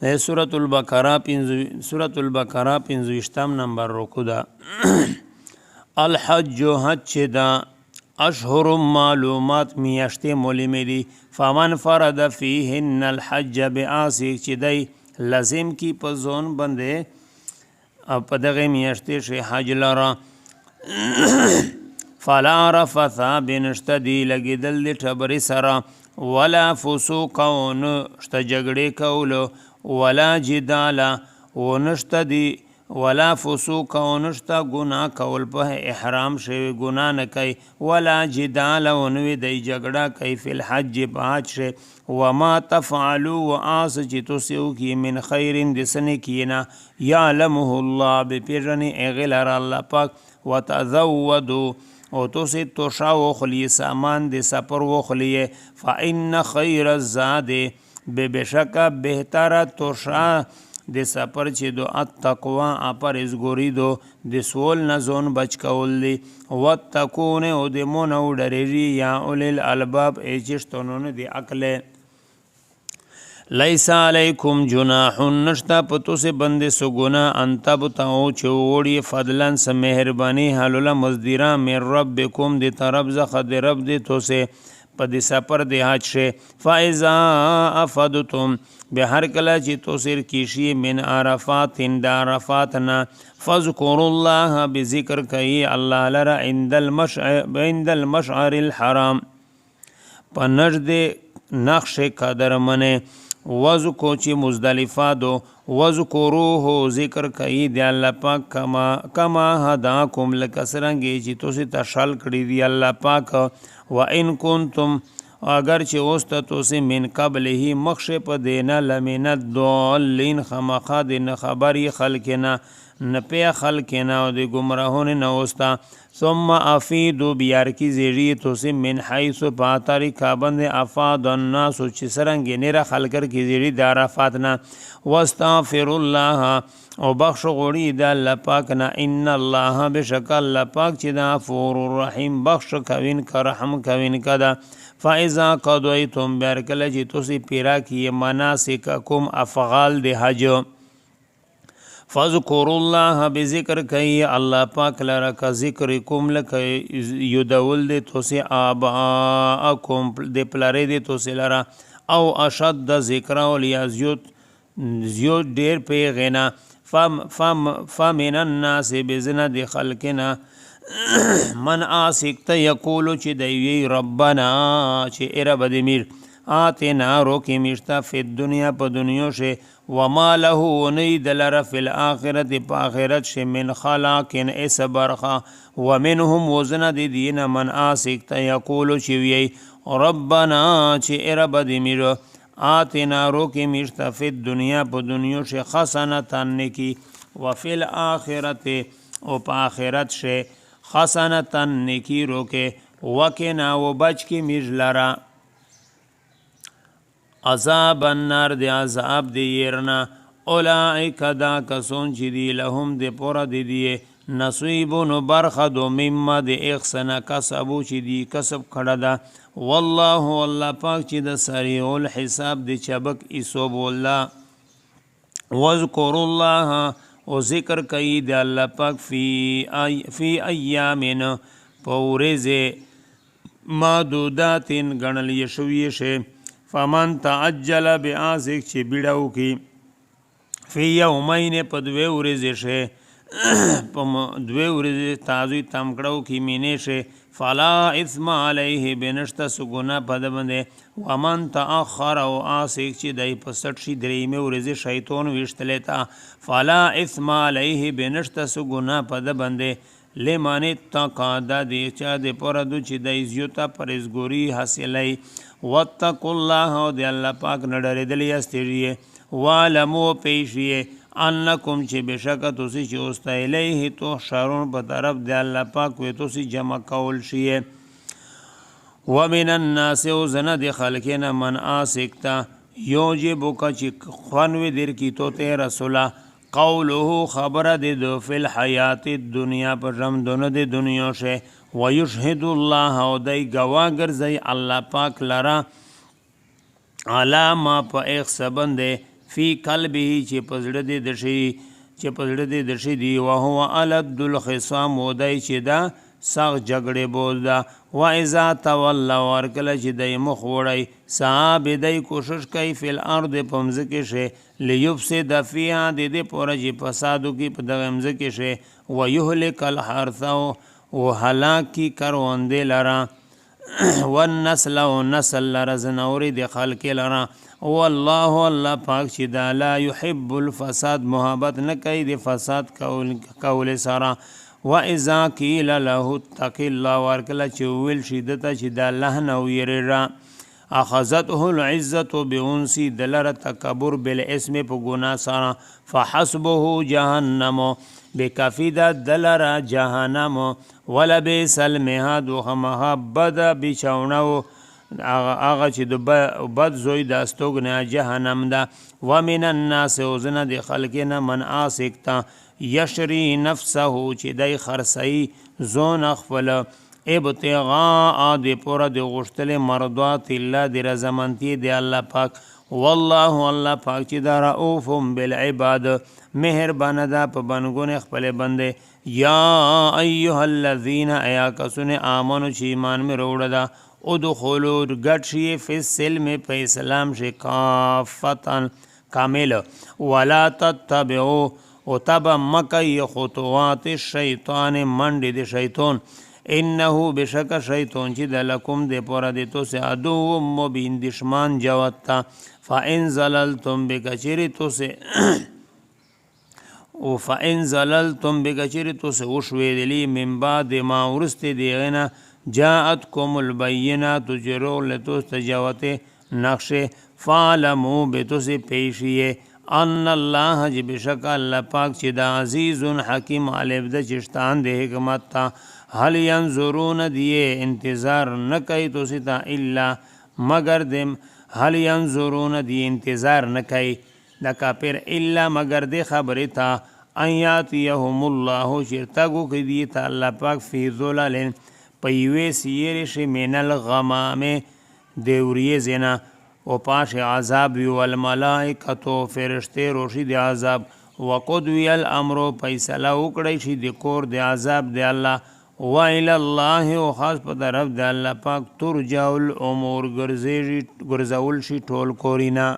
سورۃ البقره 25 نمبر رکو دا الحج حج دا اشهر معلومات میاشتې مولمې دي فمن فرد فیهن الحج بعاصی چې دی لازم کی په ځون باندې په دغه میاشتې شي حج لرا فلا رفث بنشتدی لګیدل د ټبرې سره ولا فسوق ونشته جګړې کولو ولا جدال ونشتدی ولا فسوق ونشته ګناه کول په احرام شوی ګناه نه کوي ولا جدال ونوي دی جګړه کوي فی الحج په حج شي وما تفعلوا وآس چې تاسو کی من خیر د سنې کینا یعلمه الله بپیژنې اغلر الله پاک وتزودوا او تاسو توشا وخلی سامان د سفر وخلی فإن خیر الزاد بشک بهتره توشا د سفر چې دو التقوا پرهیزګوري دو د سول نه ځون بچ کول دي واتقون او د مون او ډریږي یا اول الالباب ایجشتونونه دی عقل لیس علیکم جناح نشتا پتو سے بندے سو گناہ انتا بتاؤ چوڑی فضلن سے مہربانی حلولا مزدیرہ من ربکم دی طرف زخد رب دی تو سے پا دی سپر دی حج شے فائزا افدتم بہر کلا چی تو سر کیشی من عرفات اند عرفاتنا فذکر اللہ بذکر کئی اللہ لرا عند المشعر الحرام پا نجد نقش قدر منے وذکو چی مزدلفہ دو وذکروه ذکر کئی دی اللہ پاک کما ہداکم لکسرنگی چی تو سی تشل کری دی اللہ پاک وَإِن كُنتُمْ اگر چې اوسته توسې من قبل هی مخش په دینا لمن الضالین خامخا د نه خبرې خلکنا نه پی خلکنا او د گمراهونه نه اوستا ثم افیدوا بیار کی زیری توسې من حیث پاتری کابند افاد الناس چې سرنګ نه را خلکر کی زیری د عرفاتنا واستغفر الله او بخش غوړي د الله پاک نه ان الله بشک الله پاک چې دا غفور الرحیم بخش کوین کا رحم کوین کدا فاذا قضیتم برکل چې تاسو پیرا کی مناسککم افعال د حج فذكروا الله بذکر کئی الله پاک لرا کا ذکر کوم لک یدول د توسی اباکم د پلاری د توسی لرا او اشد ذکر او زیود ډیر پی غنا فمن الناس بزنا د خلقنا من آسکت یقولو چې دیوی ربنا چې ارب دمیر آتنا روکی مشتا فی الدنیا پا دنیو شے وما له ونید لر فی الاخرت پا آخرت شے من خلاقین ایس برخا ومنهم وزن دی دین من آسکت یقولو چویی ربنا چې ارب دمیر آتنا روکی مشتا فی الدنیا پا دنیو شے خسنتن نکی وفی الاخرت او پا آخرت شے خسنتن نکی روکے وکنا و بچ کی مج لرا عذاب النار دی عذاب دی یرنا اولائک دا کسون چی دی لهم دی پورا دی دی نصیبون برخدو مما دی اخسنا کسبو چی دی کسب کھڑا والله والله پاک چی دا سریع الحساب دی چبک ایسوب والله وذکر الله او ذکر کئی دی اللہ پاک فی ایامن پورز مادوداتن گنل یشویش فمن تعجل بعاسک چی بیڑاو کی فی یومین پا دوی ورز شے دوی ورز تازوی تمکڑاو کی مینی شے فلا اثم علیہ بنشت سگنا پد بندے ومن تاخر او آسک چی دای پسٹ شی دریمی ورز شیطون وشت لیتا فلا اثم علیہ بنشت سگنا پد بندے لمن اتقا دا دی چا دی پردو چی دای زیوتا پرزگوری حاصلی واتقوا اللہ او دی اللہ پاک نڈر دلی استریے والمو پیشیے انکم چی بشک توسی چی اوستا الیہ تحشرون بطرف دی اللہ پاک وی توسی جمع کول شیے ومن الناس وزن دی خلقین من آسکتا یوجبک چی خوانوی در کی تو تے رسولا قوله خبر دی دو فی الحیات الدنیا پر رمدون دی دنیا شے ویشهد اللہ او دی گواگر زی اللہ پاک لرا علا ما پا ایک سبندے فی قلبه چې په زړه دې د شي چې په زړه دې د شي دي وهو الد الخصام ودای چې دا سخت جګړې بول ده واذا تولوا ورکله چې دی مخ وړی سعی به دی کوشش کوي فی الارض په مځکې شي لیفسد فیها د دې پوره چې فساد وکړي په دغه مځکې شي ویهلک الحرث و هلاکی کروندې لره والنسل و نسل لره زنورې د خلقې لره والله الله پاک چې دا لا یحب الفساد محبت نه کوي د فساد کول سره واذا قیل له اتق الله ورکله چې ویل شي دته چې د الله نه ویریږه اخذته العزة بانسی دلره تکبر بالاسم په ګناه سره فحسبه جهنم بکافی دا دلره جهنم ولبئس المهاد وخمها بد بچاونو هغه چې د بد زوی د استوګنه جهنم ده ومن الناس وزنه د خلقنا من آسکتا یشری نفسه چې دی خرسئی زون خپل ابتغاء د پوره د غشتل مرضات الله د رضامندی د الله پاک والله الله پاک چې دا رؤوف بالعباد مهربان ده په بنګونه خپل بنده یا ایها الذین ایا کسونه آمنو چې ایمان مې وروړه ده ادخلوا ګډ شي فی السلم په اسلام شي کافتن کامل ولا تتبعوا او تبا مکی خطوات الشیطان منډې د شیطان انه بشک شیطان چې د لکم د پوره د تو سه عدو مبین دشمن جوتا فان زللتم بکچری تو سه او فان زللتم بکچری تو سه وشوي دلی من بعد ما ورست دیغنا جاءتکم البینات جرو لتو تجاوته نقشه فعلموا بتو سه پیشیه ان الله چې بشک الله پاک چې دا عزیز حکیم علیم د چشتان د حکمت تا هل ينظرون دیه انتظار نه کوي تو ستا الا مگر دم هل ينظرون دی انتظار نه کوي د کافر الا مگر د خبره تا ایاتهم الله شرتګو کې دی ته الله پاک فی ذلل پيوي سیر شي من الغمام دیوریه زنا او پاش عذاب وی والملائکه فرشته روشي د عذاب وقضی الامر فیصله وکړی شي د کور د عذاب د الله و الى الله او خاص په طرف د الله پاک ترجع الامور ګرځول شي ټول کورینا